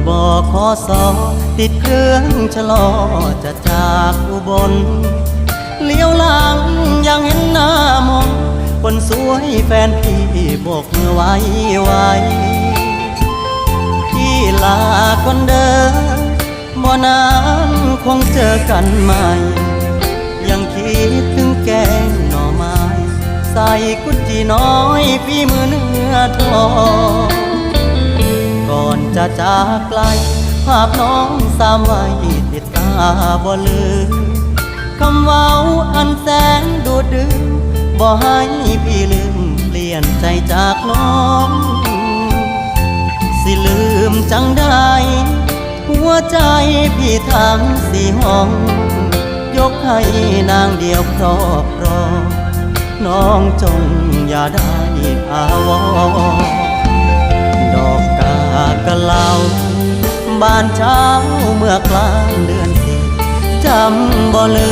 บขสติดเครื่องชะลอจะจากอุบลเลี้ยวหลังยังเห็นหน้ามองคนสวยแฟนพี่โบกมือไว้พี่ลาคนเดินบ่นานคงเจอกันใหม่ยังคิดถึงแกงหน่อไม้ใส่กุดจีน้อยฝีมือเนื้อทองก่อนจะจากไกลภาพน้องสามไว้ติดตาบ่ลืมคำเว้าอันแสนดูดดื่มบ่ให้พี่ลืมเปลี่ยนใจจากน้องสิลืมจังได้หัวใจพี่ทั้งสี่ห้องยกให้นางเดียวครอบครองน้องจงอย่าได้อาวรดอกกากะเหลาบานเช้าเมื่อกลางเดือนสี่จำบ่ลืม